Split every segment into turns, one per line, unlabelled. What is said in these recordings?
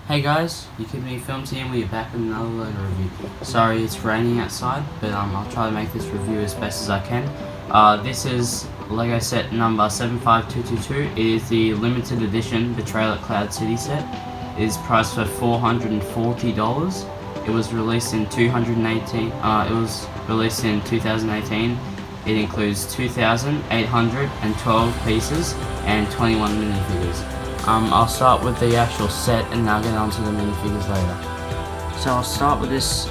Hey guys, YaKidMe Films here and we're back with another logo review. Sorry it's raining outside, but I'll try to make this review as best as I can. This is Lego set number 75222. It is the limited edition Betrayal at Cloud City set. It is priced for $440. It was released in 2018. It includes 2,812 pieces and 21 minifigures. I'll start with the actual set and then I'll get onto the minifigures later. So I'll start with this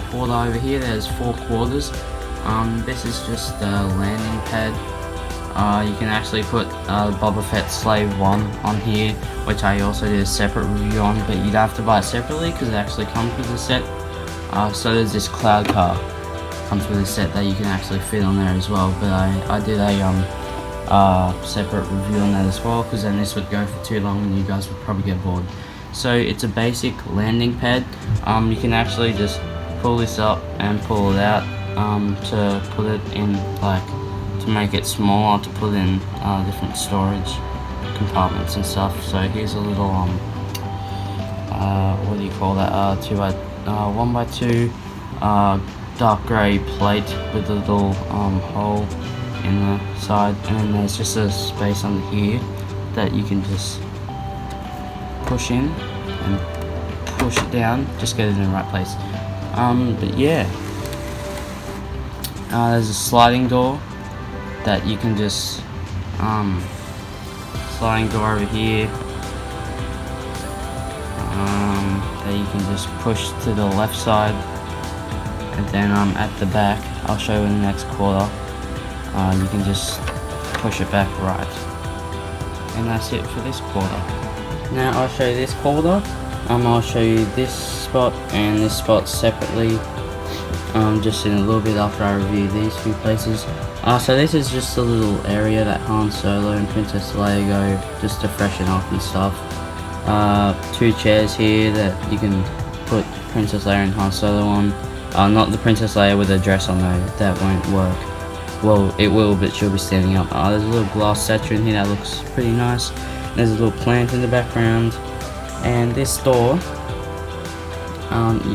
quarter over here. There's 4 quarters. This is just the landing pad. You can actually put Boba Fett Slave 1 on here, which I also did a separate review on, but you'd have to buy it separately because it actually comes with the set. So there's this cloud car comes with a set that you can actually fit on there as well, but I did a separate review on that as well, because then this would go for too long and you guys would probably get bored. So it's a basic landing pad. You can actually just pull this up and pull it out to put it in, to make it smaller, to put in different storage compartments and stuff. So here's a little what do you call that, 1x2 dark grey plate with a little hole in the side, and then there's just a space under here that you can just push in and push it down, just get it in the right place. But yeah, there's a sliding door that you can just sliding door over here that you can just push to the left side, and then at the back, I'll show you in the next quarter, you can just push it back right, and that's it for this quarter. Now I'll show you this quarter. I'll show you this spot and this spot separately, just in a little bit after I review these few places. So this is just a little area that Han Solo and Princess Leia go just to freshen up and stuff. 2 chairs here that you can put Princess Leia and Han Solo on. Not the Princess Leia with a dress on though, that won't work. Well, it will, but she'll be standing up. There's a little glass statue in here that looks pretty nice. There's a little plant in the background. And this door, you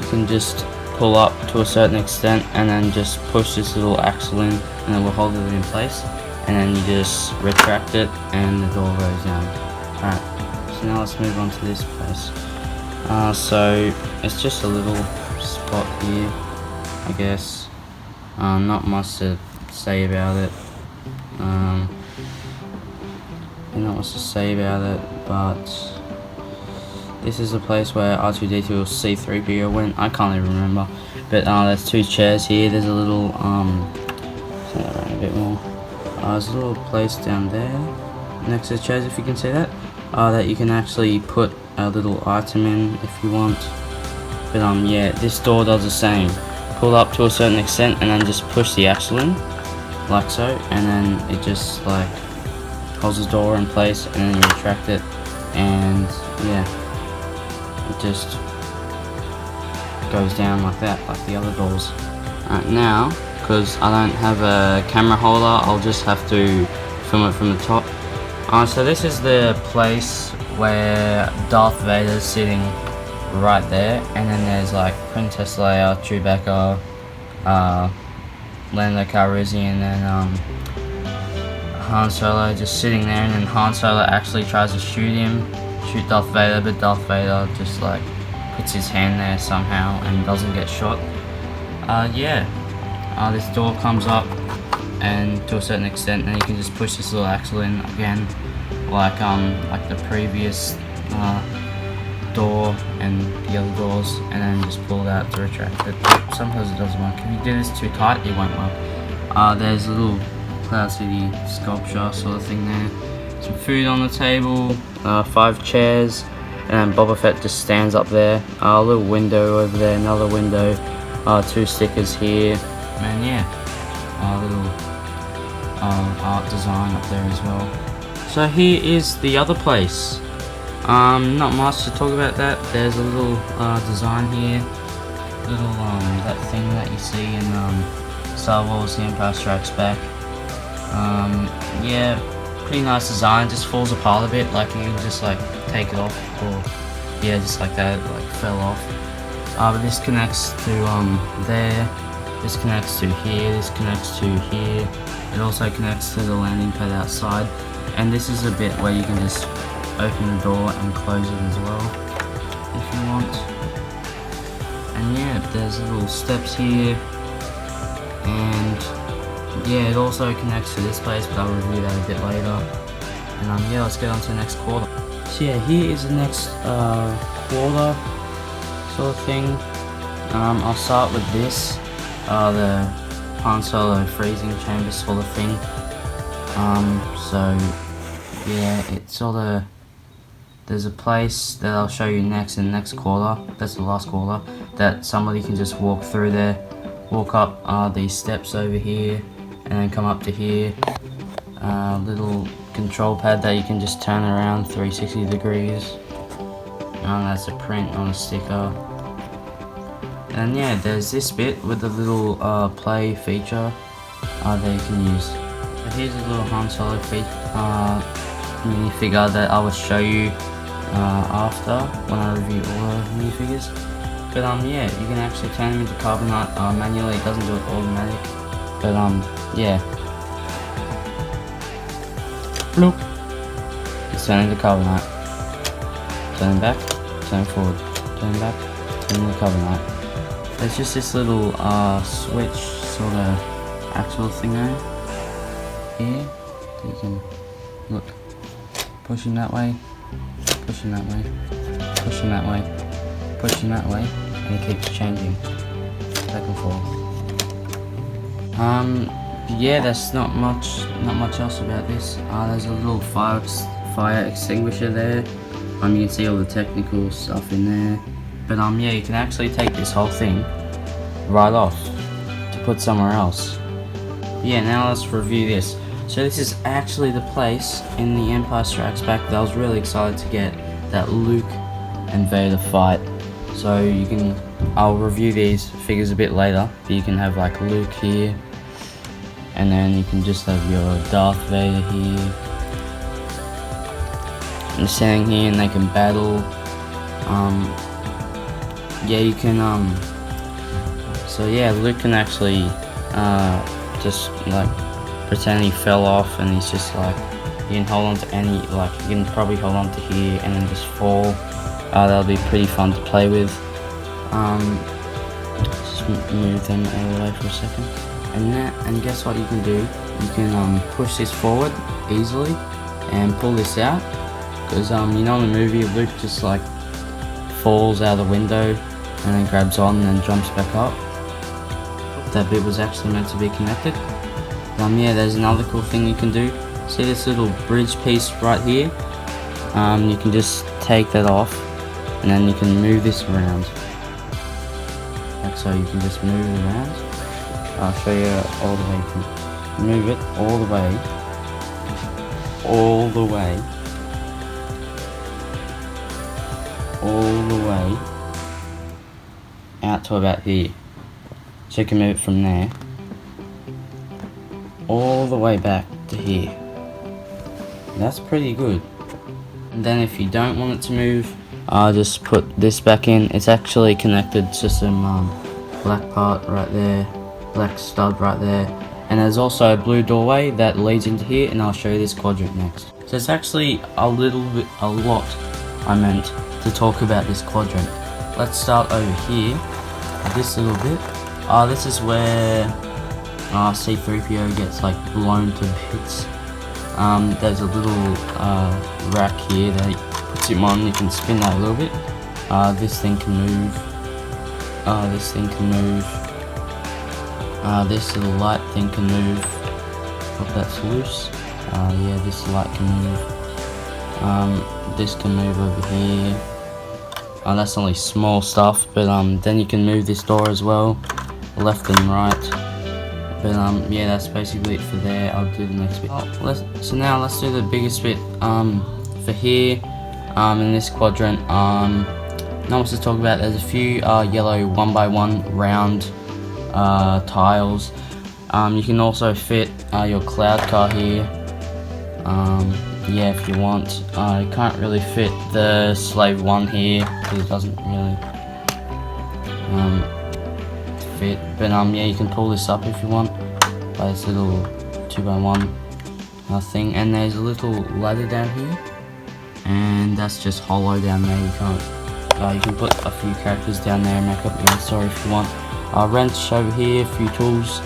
can just pull up to a certain extent and then just push this little axle in and it will hold it in place. And then you just retract it and the door goes down. Alright, so now let's move on to this place. So it's just a little spot here, I guess. Not much to say about it. Not much to say about it, but this is a place where R2-D2 or C-3PO went. I can't even remember. But there's 2 chairs here. There's a little turn that around a bit more. There's a little place down there next to the chairs, if you can see that. That you can actually put a little item in if you want. But yeah, this door does the same. Pull up to a certain extent and then just push the axle in, like so, and then it just holds the door in place, and then you retract it, and yeah, it just goes down like that, like the other doors. Now, because I don't have a camera holder, I'll just have to film it from the top. So this is the place where Darth Vader's sitting right there, and then there's Princess Leia, Chewbacca, Lando Calrissian, and then Han Solo just sitting there, and then Han Solo actually tries to shoot Darth Vader, but Darth Vader just puts his hand there somehow and doesn't get shot. Yeah, this door comes up and to a certain extent, and you can just push this little axle in again, like the previous door and the other doors, and then just pull it out to retract it. Sometimes it doesn't work. If you do this too tight, it won't work. There's a little Cloud City sculpture sort of thing there. Some food on the table, 5 chairs, and then Boba Fett just stands up there. A little window over there, another window, 2 stickers here, and yeah, a little art design up there as well. So here is the other place. Not much to talk about that. There's a little design here, little that thing that you see in Star Wars: The Empire Strikes Back. Yeah, pretty nice design. Just falls apart a bit. You can just take it off or yeah, just like that, it like fell off. But this connects to there, this connects to here, this connects to here. It also connects to the landing pad outside, and this is a bit where you can just open the door and close it as well if you want. And yeah, there's little steps here, and yeah, it also connects to this place, but I'll review that a bit later. And yeah, let's get on to the next quarter. So yeah, here is the next quarter sort of thing. I'll start with this, the Han Solo freezing chamber sort of thing. So yeah, it's sort of, there's a place that I'll show you next in the next quarter, that's the last quarter, that somebody can just walk through there, walk up these steps over here, and then come up to here. Little control pad that you can just turn around 360 degrees. That's a print on a sticker. And yeah, there's this bit with the little play feature that you can use. So here's a little Han Solo minifigure that I will show you after when I review all the minifigures. But yeah, you can actually turn them into carbonite manually. It doesn't do it automatic. But yeah. Bloop. It's turning into carbonite. Turn back, turn forward, turn back, turn into carbonite. There's just this little switch sort of actual thing here. You can look, pushing that way, pushing that way, pushing that way, pushing that way, and it keeps changing back and forth. Yeah, there's not much else about this. There's a little fire extinguisher there. You can see all the technical stuff in there. But yeah, you can actually take this whole thing right off to put somewhere else. Yeah, now let's review this. So this is actually the place in the Empire Strikes Back that I was really excited to get, that Luke and Vader fight. So you can, I'll review these figures a bit later, but you can have like Luke here, and then you can just have your Darth Vader here, and standing here, and they can battle. Yeah, you can so yeah, Luke can actually just like pretend he fell off, and he's just like, you can hold on to any, like you can probably hold on to here and then just fall. That'll be pretty fun to play with. Just move them out of the way for a second. And guess what you can do? You can push this forward easily and pull this out, because you know in the movie Luke just like falls out the window and then grabs on and then jumps back up. That bit was actually meant to be connected. Yeah, there's another cool thing you can do. See this little bridge piece right here? You can just take that off, and then you can move this around. Like so, you can just move it around. I'll show you all the way. You can move it all the way, all the way, all the way out to about here. So you can move it from there all the way back to here. That's pretty good. And then if you don't want it to move, I'll just put this back in. It's actually connected to some black part right there, black stud right there, and there's also a blue doorway that leads into here, and I'll show you this quadrant next. So it's actually a lot I meant to talk about this quadrant. Let's start over here, this little bit. This is where C-3PO gets like blown to bits. There's a little rack here that he puts him on. You can spin that a little bit. This thing can move. This thing can move. This little light thing can move. Hope that's loose. Yeah, this light can move. This can move over here. That's only small stuff, but then you can move this door as well, left and right. But yeah, that's basically it for there. I'll do the next bit. So now let's do the biggest bit. For here, in this quadrant, not much to talk about. There's a few yellow 1x1 round tiles. You can also fit your cloud car here. yeah, if you want. I can't really fit the slave 1 here because it doesn't really fit, but yeah, you can pull this up if you want by this little 2x1 thing, and there's a little ladder down here, and that's just hollow down there. You can't you can put a few characters down there and make up your own story if you want. Wrench over here, a few tools,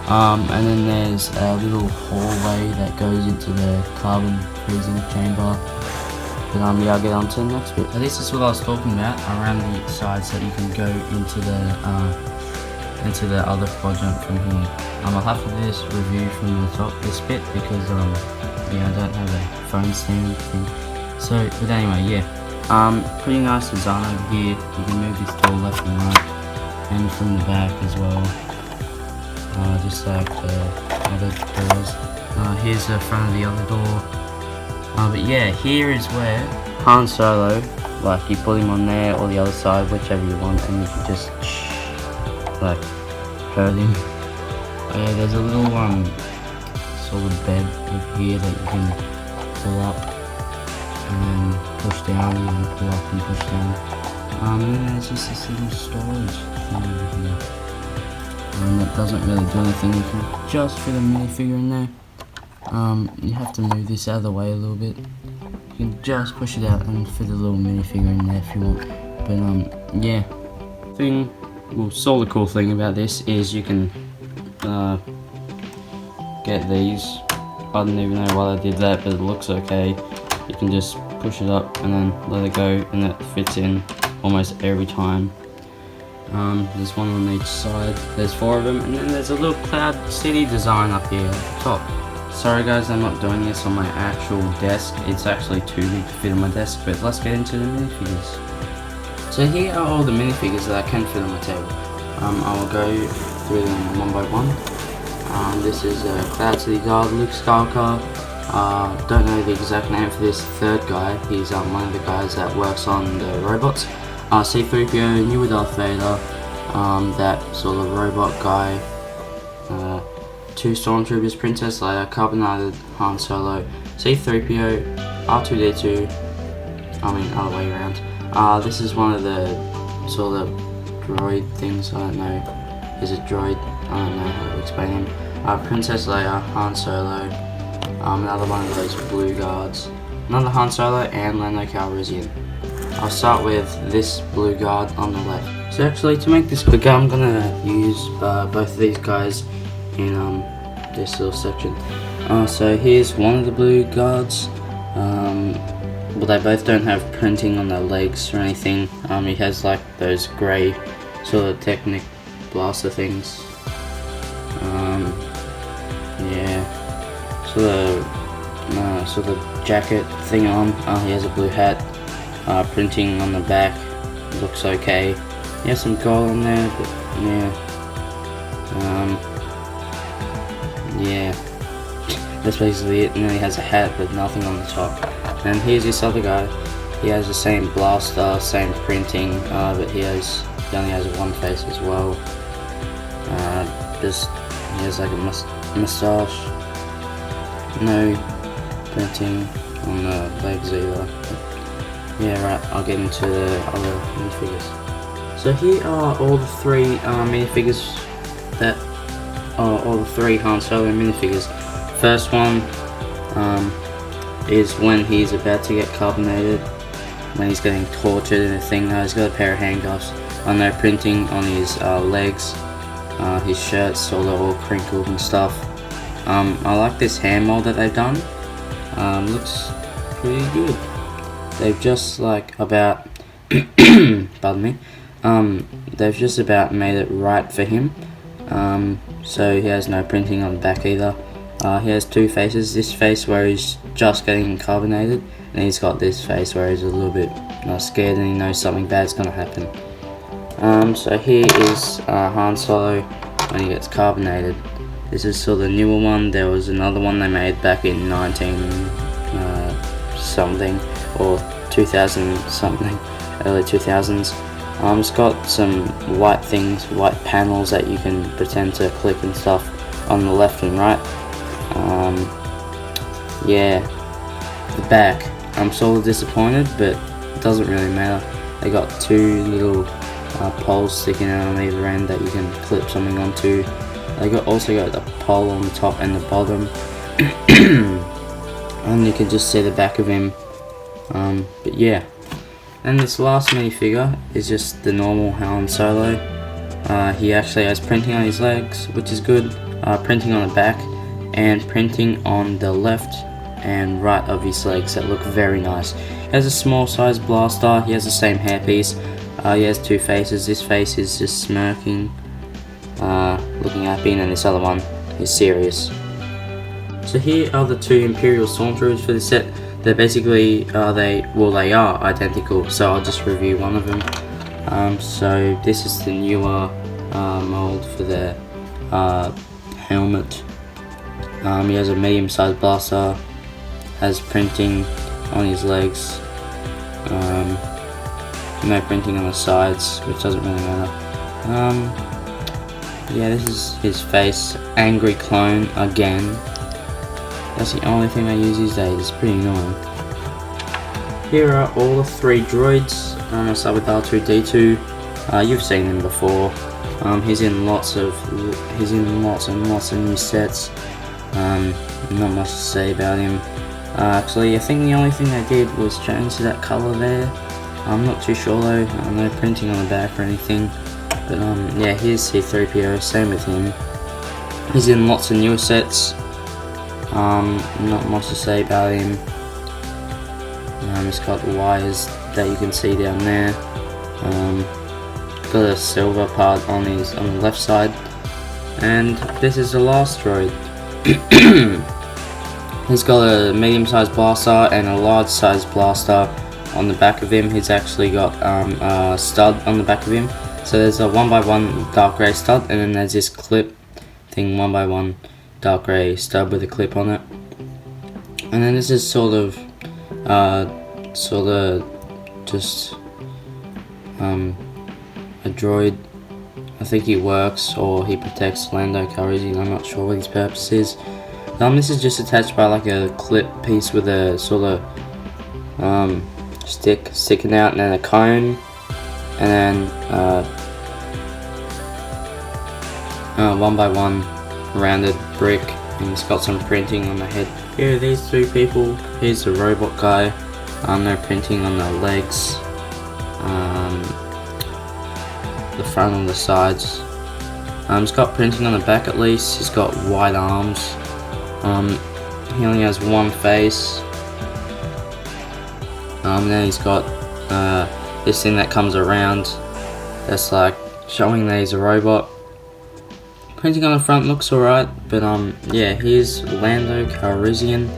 and then there's a little hallway that goes into the carbon freezing chamber. But yeah, I'll get on to the next bit. So this is what I was talking about, around the sides that you can go into the other quadrant from here. I'll have to do this review from the top, this bit, because yeah, I don't have a phone stand thing. So, but anyway, yeah, pretty nice design over here. You can move this door left and right, and from the back as well, just like the other doors. Here's the front of the other door. But yeah, here is where Han Solo, like, you put him on there or the other side, whichever you want, and you can just like hurt him. Yeah, there's a little sort of bed over here that you can pull up and then push down, and pull up and push down. And then there's just this little storage thing over here, and that doesn't really do anything. You can just fit a minifigure in there. You have to move this out of the way a little bit. You can just push it out and fit a little minifigure in there if you want. But yeah, sort of cool thing about this is you can get these. I don't even know why I did that, but it looks okay. You can just push it up and then let it go, and it fits in almost every time. There's one on each side. There's 4 of them, and then there's a little cloud city design up here at the top. Sorry guys, I'm not doing this on my actual desk. It's actually too big to fit on my desk, but let's get into the minifigures. So here are all the minifigures that I can fit on my table. I will go through them one by one. This is Cloud City Guard, Luke Skywalker. Don't know the exact name for this third guy. He's one of the guys that works on the robots. C-3PO, New Darth Vader, that sort of robot guy. 2 Stormtroopers, Princess Leia, Carbonated, Han Solo, C-3PO, R2-D2, other way around. This is one of the sort of droid things, I don't know, is it droid? I don't know how to explain him. Princess Leia, Han Solo, another one of those blue guards, another Han Solo, and Lando Calrissian. I'll start with this blue guard on the left. So actually, to make this quicker, I'm gonna use both of these guys in this little section. So here's one of the blue guards. Well, they both don't have printing on their legs or anything. He has like those grey sort of Technic blaster things. Yeah, so the jacket thing on. He has a blue hat. Printing on the back looks okay. He has some gold on there, but yeah. Yeah, that's basically it. And then he has a hat but nothing on the top. And here's this other guy. He has the same blaster, same printing, but he only has one face as well. He has like a moustache. No printing on the legs either. Yeah, right, I'll get into the other minifigures. So here are all the 3 minifigures that are all the 3 Han Solo minifigures. First one is when he's about to get carbonated, when he's getting tortured in a thing. He's got a pair of handcuffs, no printing on his legs, his shirt's sort of all crinkled and stuff. I like this hand mold that they've done. Looks pretty good. They've just like about pardon me, they've just about made it right for him. So he has no printing on the back either. He has 2 faces, this face where he's just getting carbonated, and he's got this face where he's a little bit scared and he knows something bad's gonna happen. So here is Han Solo when he gets carbonated. This is sort of the newer one. There was another one they made back in 19 something or 2000 something, early 2000s. It's got some white things, white panels that you can pretend to click and stuff on the left and right. Yeah, the back, I'm sort of disappointed, but it doesn't really matter. They got two little poles sticking out on either end that you can clip something onto. They also got the pole on the top and the bottom, and you can just see the back of him. But yeah, and this last minifigure is just the normal Han Solo. He actually has printing on his legs, which is good, printing on the back, and printing on the left and right of his legs that look very nice. He has a small size blaster, he has the same hairpiece, he has two faces. This face is just smirking, looking happy, and then this other one is serious. So here are the two Imperial Stormtroopers for the set. They're basically, they are identical, so I'll just review one of them. So this is the newer mold for their helmet. He has a medium-sized blaster, has printing on his legs, no printing on the sides, which doesn't really matter. Yeah, this is his face, angry clone again. That's the only thing I use these days. It's pretty annoying. Here are all the three droids. I'll start with R2-D2. You've seen him before. He's in lots and lots of new sets. Not much to say about him. Actually, I think the only thing they did was change to that color there. I'm not too sure though. No printing on the back or anything. But yeah, here's C-3PO. Same with him. He's in lots of newer sets. Not much to say about him. He's got the wires that you can see down there. Got a silver part on the left side, and this is the last droid. He's got a medium-sized blaster and a large-sized blaster on the back of him. He's actually got a stud on the back of him. So there's a 1x1 dark grey stud, and then there's this clip thing, 1x1 dark grey stud with a clip on it. And then this is sort of just a droid. I think he works or he protects Lando Calrissian. I'm not sure what his purpose is. This is just attached by like a clip piece with a sort of stick sticking out, and then a cone, and then 1x1 rounded brick, and it's got some printing on the head. Here are these three people. Here's the robot guy. No printing on the legs, the front and the sides. He's got printing on the back at least. He's got wide arms. He only has one face. Then he's got this thing that comes around. That's like showing that he's a robot. Printing on the front looks alright, but yeah, here's Lando Calrissian.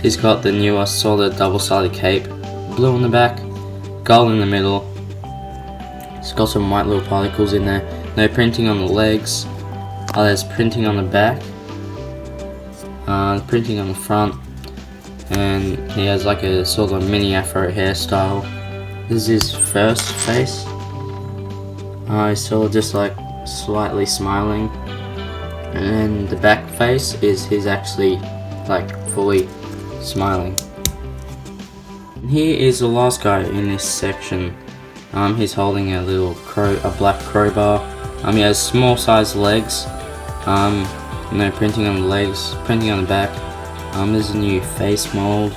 He's got the newer solid double-sided cape, blue on the back, gold in the middle. It's got some white little particles in there. No printing on the legs. There's printing on the back, printing on the front, and he has like a sort of mini afro hairstyle. This is his first face. He's sort of just like slightly smiling, and then the back face is his actually like fully smiling. And here is the last guy in this section. He's holding a little black crowbar. He has small sized legs. No printing on the legs, printing on the back. There's a new face mold.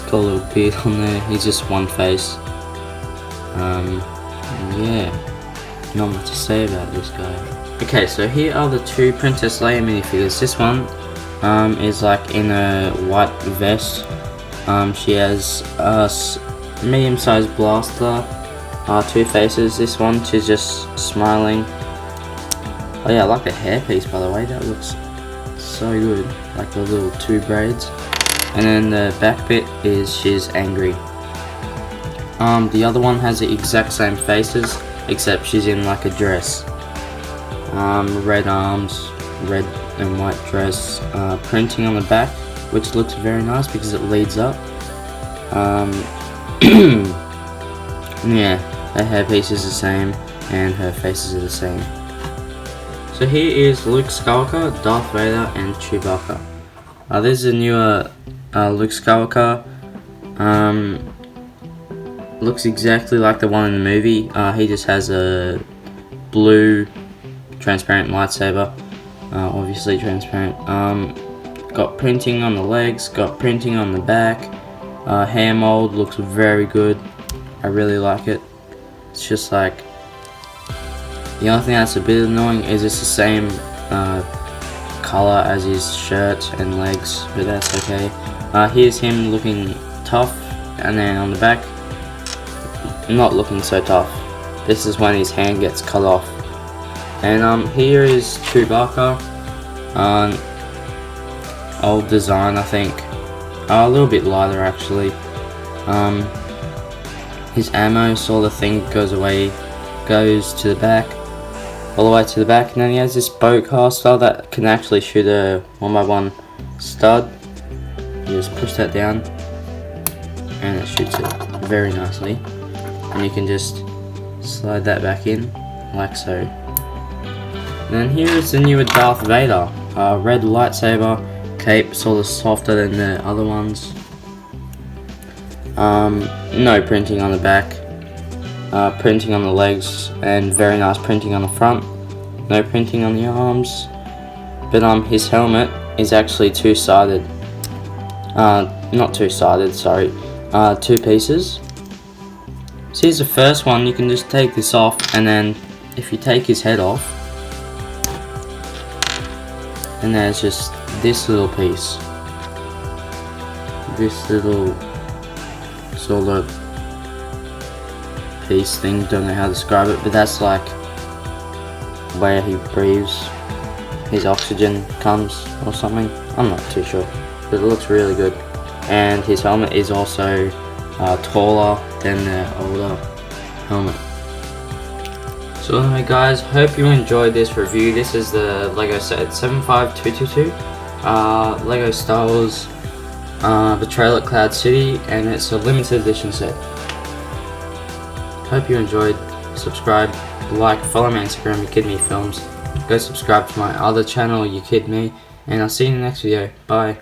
Got a little beard on there. He's just one face. Yeah, not much to say about this guy. Okay, so here are the two Princess Leia minifigures. This one is like in a white vest. She has a medium-sized blaster, two faces. This one, she's just smiling. Oh yeah, I like the hairpiece by the way. That looks so good, like the little two braids. And then the back bit is she's angry. The other one has the exact same faces, except she's in like a dress. Red arms, red and white dress, printing on the back, which looks very nice because it leads up. Yeah, her hairpiece is the same, and her faces are the same. So here is Luke Skywalker, Darth Vader, and Chewbacca. This is a newer Luke Skywalker. Looks exactly like the one in the movie. He just has a blue transparent lightsaber, obviously transparent. Got printing on the legs, got printing on the back. Hair mold looks very good. I really like it. It's just like, the only thing that's a bit annoying is it's the same color as his shirt and legs, but that's okay. Here's him looking tough, and then on the back, not looking so tough. This is when his hand gets cut off. And here is Chewbacca. Old design, I think. A little bit lighter actually. His ammo sort of thing goes to the back, all the way to the back, and then he has this bowcaster that can actually shoot a 1x1 stud. You just push that down, and it shoots it very nicely. And you can just slide that back in, like so. And then here is the newer Darth Vader. Red lightsaber, cape, sort of softer than the other ones. No printing on the back, printing on the legs, and very nice printing on the front. No printing on the arms, but his helmet is actually two-sided. Not two-sided, sorry. Two pieces. So here's the first one. You can just take this off, and then if you take his head off, and there's just this little piece. This little sort of piece thing, don't know how to describe it, but that's like where he breathes, his oxygen comes or something. I'm not too sure, but it looks really good. And his helmet is also taller than the older helmet. So anyway guys, hope you enjoyed this review. This is the Lego set 75222, Lego Star Wars Betrayal at Cloud City, and it's a limited edition set. Hope you enjoyed. Subscribe, like, follow my Instagram, YaKidMe Films. Go subscribe to my other channel, YaKidMe, and I'll see you in the next video. Bye.